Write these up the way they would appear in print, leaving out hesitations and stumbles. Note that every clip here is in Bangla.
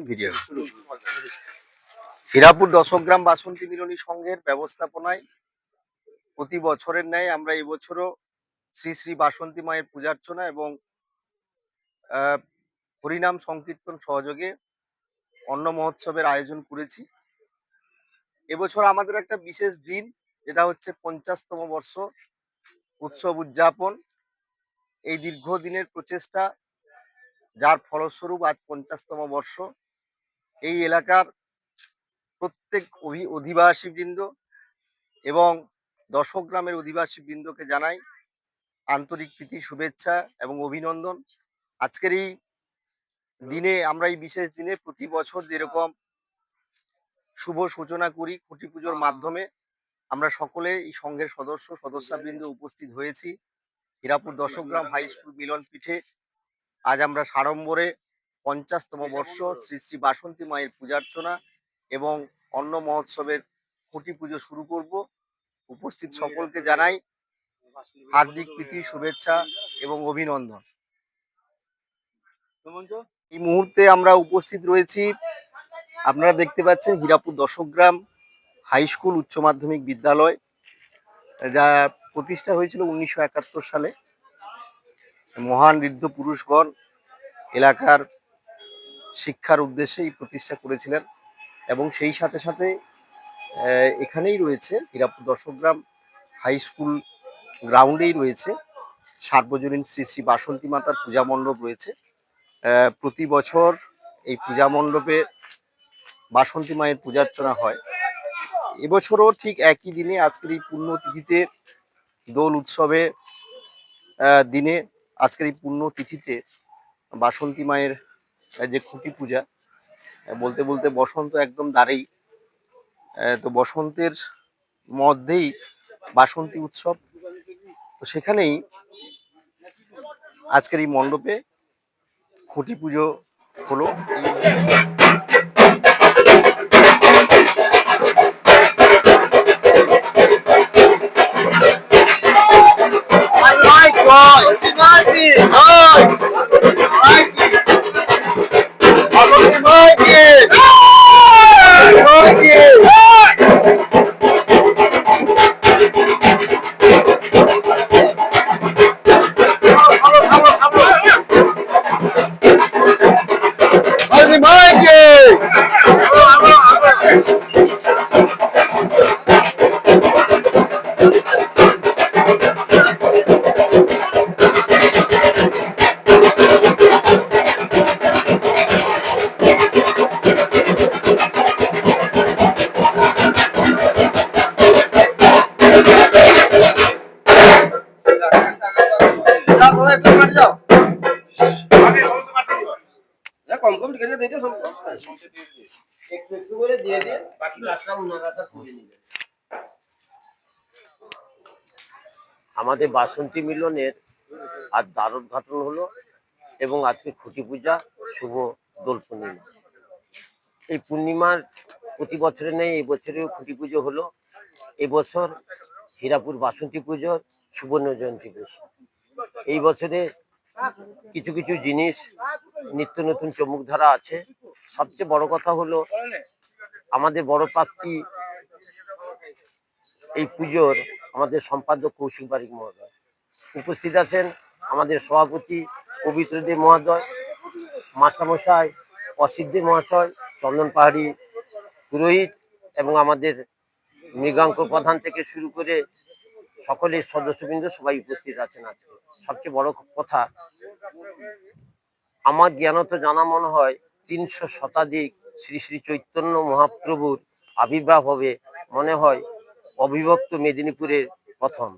ভিডিও হীরাপুর দশগ্রাম বাসন্তী মিলনী সংঘের ব্যবস্থাপনায় প্রতি বছরের ন্যায় আমরা এবছরও শ্রী শ্রী বাসন্তী মায়ের পূজার্চনা এবং হরিনাম সংকীর্তন সহযোগে অন্ন মহোৎসবের আয়োজন করেছি। এবছর আমাদের একটা বিশেষ দিন, যেটা হচ্ছে 50তম বর্ষ উৎসব উদযাপন। এই দীর্ঘদিনের প্রচেষ্টা, যার ফলস্বরূপ আজ 50তম বর্ষ। এই এলাকার প্রত্যেক অধিবাসীবৃন্দ এবং দশগ্রামের অধিবাসীবৃন্দকে জানাই আন্তরিক প্রীতি, শুভেচ্ছা এবং অভিনন্দন। আজকের এই দিনে, আমরা এই বিশেষ দিনে প্রতি বছর যেরকম শুভ সূচনা করি খুঁটি পুজোর মাধ্যমে, আমরা সকলে এই সংঘের সদস্যবৃন্দ উপস্থিত হয়েছি হীরাপুর দশগ্রাম হাই স্কুল মিলন পীঠে। আজ আমরা সাড়ম্বরে 50তম বর্ষ শ্রী শ্রী বাসন্তী মায়ের পূজার্চনা এবং অন্ন মহোৎসবের খুঁটি পুজো শুরু করব। উপস্থিত সকলকে জানাই হার্দিক প্রীতি, শুভেচ্ছা এবং অভিনন্দন। এই মুহূর্তে আমরা উপস্থিত রয়েছি, আপনারা দেখতে পাচ্ছেন, হীরাপুর দশগ্রাম হাই স্কুল উচ্চ মাধ্যমিক বিদ্যালয়, যা প্রতিষ্ঠা হয়েছিল 1971 সালে। মহান ঋদ্ধ পুরুষগণ এলাকার শিক্ষার উদ্দেশ্যে এই প্রতিষ্ঠা করেছিলেন এবং সেই সাথে সাথে এখানেই রয়েছে হীরাপুর দশগ্রাম হাই স্কুল গ্রাউন্ডেই রয়েছে সার্বজনীন শ্রী শ্রী বাসন্তী মাতার পূজা মণ্ডপ রয়েছে। প্রতি বছর এই পূজা মণ্ডপে বাসন্তী মায়ের পূজার্চনা হয়। এবছরও ঠিক একই দিনে, আজকের এই পুণ্যতিথিতে, দোল উৎসবে দিনে, আজকের এই পুণ্যতিথিতে বাসন্তী মায়ের যে খুঁটি পূজা, বলতে বলতে বসন্ত একদম দাঁড়েই। তো বসন্তের মধ্যেই বাসন্তী উৎসব, তো সেখানেই আজকের এই মণ্ডপে খুঁটি পুজো হলো। আমাদের বাসন্তী মিলনের আজ দ্বারোদ্ঘাটন হলো এবং আজকে খুঁটি পূজা, শুভ দোল পূর্ণিমা। এই পূর্ণিমার প্রতি বছরে নেই, এই বছরেও খুঁটি পুজো হলো। এবছর হীরাপুর বাসন্তী পুজোর সুবর্ণ জয়ন্তী বেশি। এই বছরে কিছু কিছু জিনিস নিত্য নতুন চমুকধারা আছে। সবচেয়ে বড় কথা হলো, আমাদের বড় প্রাপ্তি এই পুজোর আমাদের সম্পাদক কৌশিক বারিক মহোদয় উপস্থিত আছেন, আমাদের সভাপতি পবিত্র দে মহোদয়, মাস্টারমশাই অসিদ্ধি মহাশয়, চন্দন পাহাড়ি পুরোহিত এবং আমাদের মৃগাঙ্ক প্রধান থেকে শুরু করে সকলের সদস্যবৃন্দ সবাই উপস্থিত আছেন। আজকে সবচেয়ে বড় কথা, আমার জ্ঞানত জানা মনে হয় 300 শতাধিক শ্রী শ্রী চৈতন্য মহাপ্রভুর আবির্ভাব হবে, মনে হয় অবিভক্ত মেদিনীপুরের প্রথম।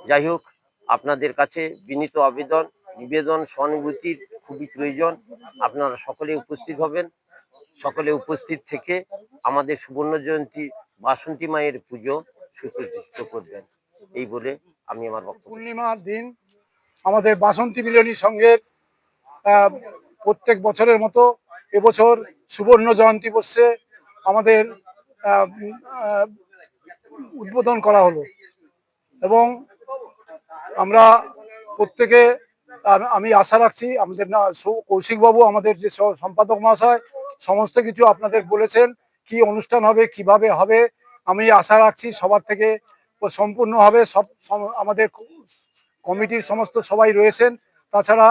যাই হোক, আপনাদের কাছে বিনীত আবেদন, নিবেদন, সহানুভূতির খুবই প্রয়োজন। আপনারা সকলে উপস্থিত হবেন, সকলে উপস্থিত থেকে আমাদের সুবর্ণ জয়ন্তী বাসন্তী মায়ের পুজো সুপ্রতিষ্ঠিত করবেন, এই বলে আমি আমার বক্তব্য। পূর্ণিমার দিন আমাদের বাসন্তী মিলনী সংঘের প্রত্যেক বছরের মতো এবছর সুবর্ণ জয়ন্তী বর্ষে আমাদের উদ্বোধন করা হলো এবং আমরা প্রত্যেকে আমি আশা রাখছি আমাদের কৌশিকবাবু আমাদের যে সম্পাদক মহাশয় সমস্ত কিছু আপনাদের বলেছেন, কি অনুষ্ঠান হবে কিভাবে হবে। আমি আশা রাখছি সবার থেকে সম্পূর্ণভাবে আমাদের কমিটির সমস্ত সবাই রয়েছেন, তাছাড়া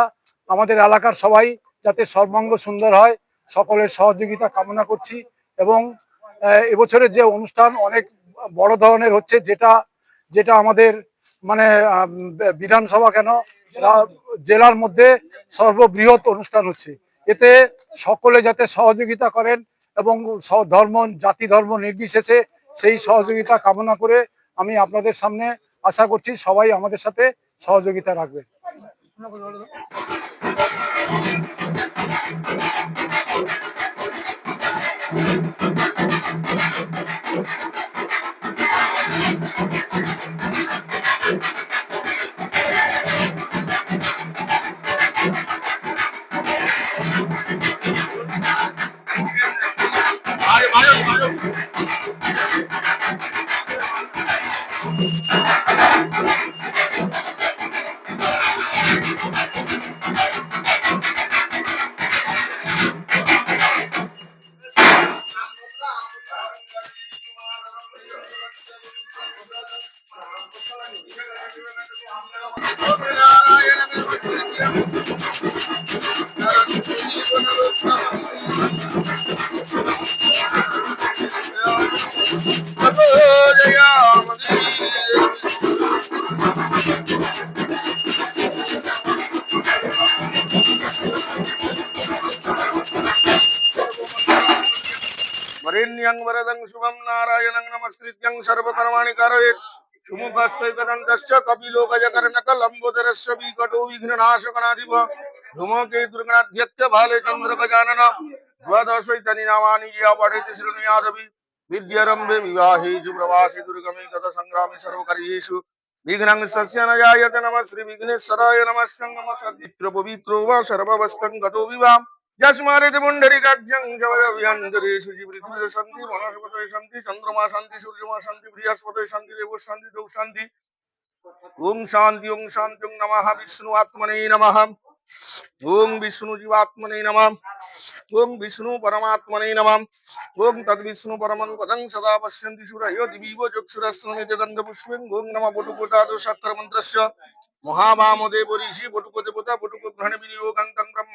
আমাদের এলাকার সবাই যাতে সর্বাঙ্গ সুন্দর হয় সকলের সহযোগিতা কামনা করছি। এবং এবছরের যে অনুষ্ঠান অনেক বড় ধরনের হচ্ছে, যেটা যেটা আমাদের মানে বিধানসভা কেন জেলার মধ্যে সর্ববৃহৎ অনুষ্ঠান হচ্ছে। এতে সকলে যাতে সহযোগিতা করেন এবং ধর্ম জাতি ধর্ম নির্বিশেষে সেই সহযোগিতা কামনা করে আমি আপনাদের সামনে আশা করছি সবাই আমাদের সাথে সহযোগিতা রাখবেন। वरेण्यं वरदं शुभं नारायणं नमस्कृत्यं सर्वकर्माणि कारयेत् सुमुखश्चैकदन्तश्च कपिलो गजकर्णकलम्बोदरस्य विकटो विघ्ननाशकनाधिप धूमकेतुर्गणाध्यक्ष भाले चन्द्रगजानन द्वादशैतानि नामानि या पठेति शृणुयादपि विद्यारम्भे विवाहेषु प्रवासे दुर्गमे गतसङ्ग्रामे सर्वकार्येषु विघ्नं तस्य न जायते नमः श्री विघ्नेश्वराय नमः संगम सद्वित्र पवित्रो वा सर्ववस्तं गतो विवाह यस्मादिति पुण्डरीकाख्यं जवयभ्यन्तरेषु पृथिवी शान्ति वनस्पतयः शान्ति चन्द्रमा शान्ति सूर्यमा शान्ति बृहस्पतयः शान्ति देवः शान्ति द्यौः शान्ति ओम शान्ति ओम नमः विष्णु आत्मने नमः ओम विष्णु जीवात्मने नमः ओम विष्णु परमात्मने नमः ओम तद्विष्णु परमं पदं सदा पश्यन्ति सूरयो दिवीव चक्षुरस्त्रमिते दण्डपुष्पं ओम नमः बटुकोटादो शक्र मन्त्रस्य महावामदेव ऋषि बटुको देवता बटुको ग्रहण विनियोगं तं ब्रह्म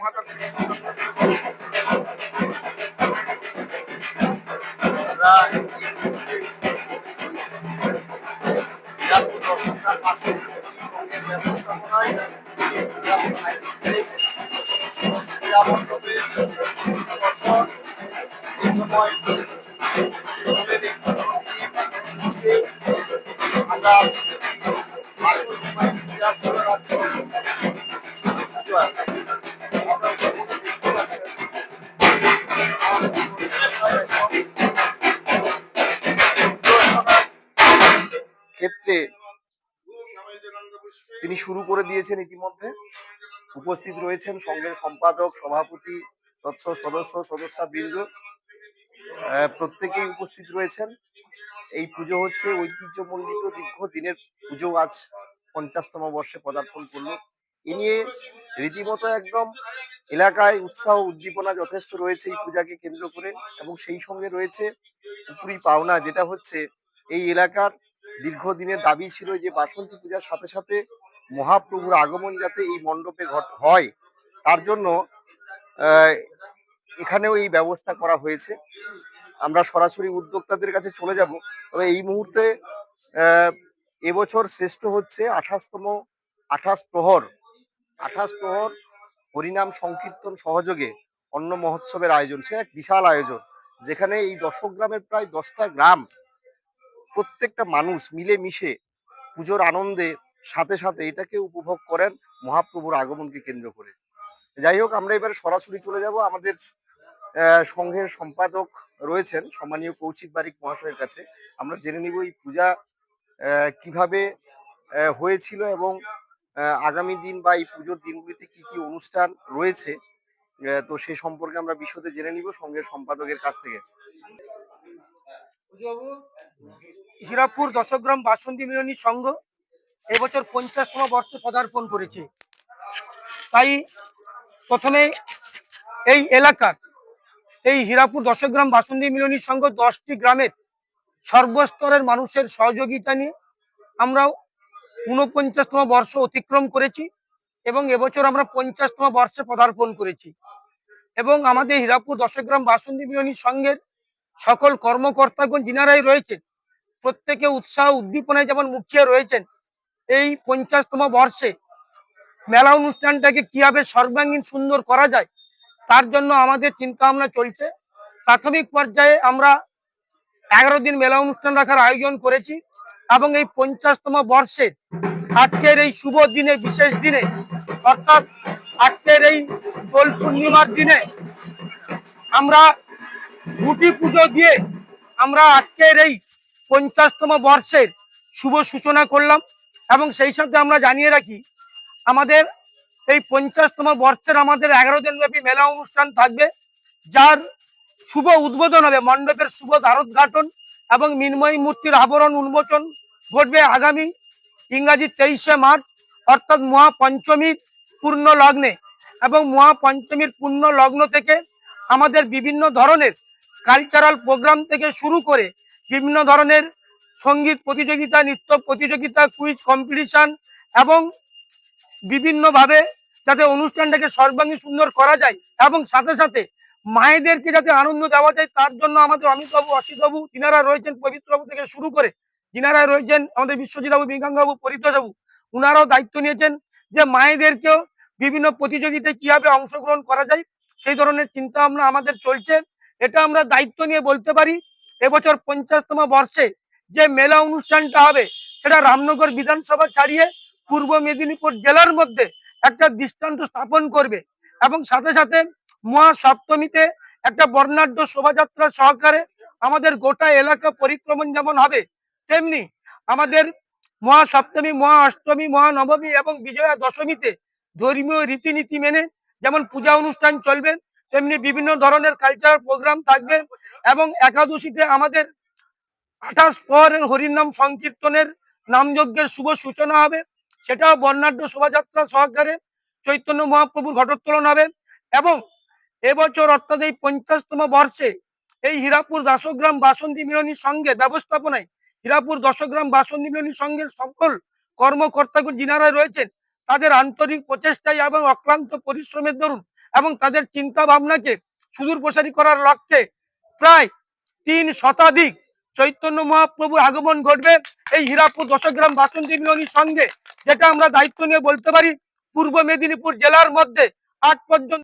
ক্ষেত্রে তিনি শুরু করে দিয়েছেন। ইতিমধ্যে উপস্থিত রয়েছেন সংঘের সম্পাদক, সভাপতি, সদস্য সদস্যবৃন্দ, প্রত্যেকেই উপস্থিত রয়েছেন। এই পুজো হচ্ছে ঐতিহ্যমণ্ডিত দীর্ঘদিনের পুজো, আজ 50তম বর্ষে পদার্পণ করলো। এ নিয়ে রীতিমতো একদম এলাকায় উৎসাহ উদ্দীপনা যথেষ্ট রয়েছে এই পূজাকে কেন্দ্র করে, এবং সেই সঙ্গে রয়েছে উপরি পাওনা, যেটা হচ্ছে এই এলাকার দীর্ঘদিনের দাবি ছিল যে বাসন্তী পূজার সাথে সাথে মহাপ্রভুর আগমন যাতে এই মণ্ডপে হয়, তার জন্য এখানেও এই ব্যবস্থা করা হয়েছে। আমরা সরাসরি উদ্যোক্তাদের কাছে চলে যাব। তবে এই মুহূর্তে এবছর শ্রেষ্ঠ হচ্ছে 28 প্রহর হরিনাম সংকীর্তন সহযোগে অন্ন মহোৎসবের আয়োজন। সে এক বিশাল আয়োজন, যেখানে এই দশগ্রামের প্রায় 10টা গ্রাম প্রত্যেকটা মানুষ মিলে মিশে পুজোর আনন্দে সাথে সাথে এটাকে উপভোগ করেন মহাপ্রভুর আগমনকে কেন্দ্র করে। যাই হোক, আমরা এবারে সরাসরি চলে যাব আমাদের সংঘের সম্পাদক রয়েছেন সম্মানীয় কৌশিক বারিক মহাশয়ের কাছে। আমরা জেনে নিব এই পূজা কিভাবে হয়েছিল এবং আগামী দিন বা এই পুজোর দিনগুলিতে কি কি অনুষ্ঠান রয়েছে, তো সে সম্পর্কে আমরা বিশদে জেনে নিব সংঘের সম্পাদকের কাছ থেকে। হিরাপুর দশগ্রাম বাসন্তী মিলনী সংঘ এবছর 50তম বর্ষে পদার্পণ করেছে। তাই প্রথমে এই এলাকার এই হীরাপুর দশগ্রাম বাসন্তী মিলনী সংঘ 10টি গ্রামের সর্বস্তরের মানুষের সহযোগিতা নিয়ে আমরা 49তম বর্ষ অতিক্রম করেছি এবং এবছর আমরা 50তম বর্ষে পদার্পণ করেছি। এবং আমাদের হীরাপুর দশগ্রাম বাসন্তী মিলনী সংঘের সকল কর্মকর্তাগণ যিনারাই রয়েছেন প্রত্যেকে উৎসাহ উদ্দীপনায় যেমন মুখিয়ে রয়েছেন, এই 50তম বর্ষে মেলা অনুষ্ঠানটাকে কিভাবে সর্বাঙ্গীন সুন্দর করা যায় তার জন্য আমাদের চিন্তা ভাবনা চলছে। প্রাথমিক পর্যায়ে আমরা 11 দিন মেলা অনুষ্ঠান রাখার আয়োজন করেছি এবং এই 50তম বর্ষে আজকের এই শুভ দিনে, বিশেষ দিনে, অর্থাৎ আজকের এই দোল পূর্ণিমার দিনে আমরা ঘুঁটি পুজো দিয়ে আমরা আজকের এই 50তম বর্ষের শুভ সূচনা করলাম। এবং সেই সাথে আমরা জানিয়ে রাখি আমাদের এই 50তম বর্ষের আমাদের 11 দিন ব্যাপী মেলা অনুষ্ঠান থাকবে, যার শুভ উদ্বোধন হবে, মণ্ডপের শুভ দ্বারোদ্ঘাটন এবং মৃন্ময়ী মূর্তির আবরণ উন্মোচন ঘটবে আগামী ইংরাজি 23শে মার্চ, অর্থাৎ মহাপঞ্চমীর পূর্ণ লগ্নে। এবং মহাপঞ্চমীর পূর্ণ লগ্ন থেকে আমাদের বিভিন্ন ধরনের কালচারাল প্রোগ্রাম থেকে শুরু করে বিভিন্ন ধরনের সঙ্গীত প্রতিযোগিতা, নৃত্য প্রতিযোগিতা, কুইজ কম্পিটিশন এবং বিভিন্নভাবে যাতে অনুষ্ঠানটাকে সর্বাঙ্গীন সুন্দর করা যায় এবং সাথে সাথে মায়েদেরকে যাতে আনন্দ দেওয়া যায় তার জন্য আমাদের অমিতবাবু, অসিতবাবু যিনারা রয়েছেন, পবিত্রবাবু থেকে শুরু করে যিনারা রয়েছেন, আমাদের বিশ্বজিৎবাবু, বিজ্ঞানবাবু, পরিতোষবাবু, উনারাও দায়িত্ব নিয়েছেন যে মায়েদেরকেও বিভিন্ন প্রতিযোগিতায় কিভাবে অংশগ্রহণ করা যায় সেই ধরনের চিন্তা ভাবনা আমাদের চলছে। এটা আমরা দায়িত্ব নিয়ে বলতে পারি এবছর 50তম বর্ষে যে মেলা অনুষ্ঠানটা হবে সেটা রামনগর বিধানসভা ছাড়িয়ে পূর্ব মেদিনীপুর জেলার মধ্যে একটা দৃষ্টান্ত স্থাপন করবে। এবং সাথে সাথে মহাসপ্তমীতে একটা বর্ণাঢ্য শোভাযাত্রা সহকারে আমাদের গোটা এলাকা পরিক্রমণ যেমন হবে, তেমনি আমাদের মহাসপ্তমী, মহা অষ্টমী, মহানবমী এবং বিজয়া দশমীতে ধর্মীয় রীতিনীতি মেনে যেমন পূজা অনুষ্ঠান চলবে, তেমনি বিভিন্ন ধরনের কালচারাল প্রোগ্রাম থাকবে। এবং একাদশীতে আমাদের 28 প্রহরের হরিনাম সংকীর্তনের নামযজ্ঞের শুভ সূচনা হবে, সেটাও বর্ণাঢ্য শোভাযাত্রা সহকারে চৈতন্য মহাপ্রভুর ঘটোত্তোলন হবে। এবং এবছর অর্থাৎ এই 50তম বর্ষে এই হীরাপুর দশগ্রাম বাসন্তী মিলনী সংঘের ব্যবস্থাপনায় হীরাপুর দশগ্রাম বাসন্তী মিলনী সংঘের সকল কর্মকর্তাগণ যিনারা রয়েছেন তাদের আন্তরিক প্রচেষ্টায় এবং অক্লান্ত পরিশ্রমের দরুন এবং তাদের চিন্তা ভাবনাকে সুদূর প্রসারী করার লক্ষ্যে প্রায় 3 শতাধিক চৈতন্য মহাপ্রভুর আগমন ঘটবে এই হীরাপুর দশগ্রাম বাসন্তী মিলনী সংঘে, যেটা আমরা দায়িত্ব নিয়ে বলতে পারি পূর্ব মেদিনীপুর জেলার মধ্যে আজ পর্যন্ত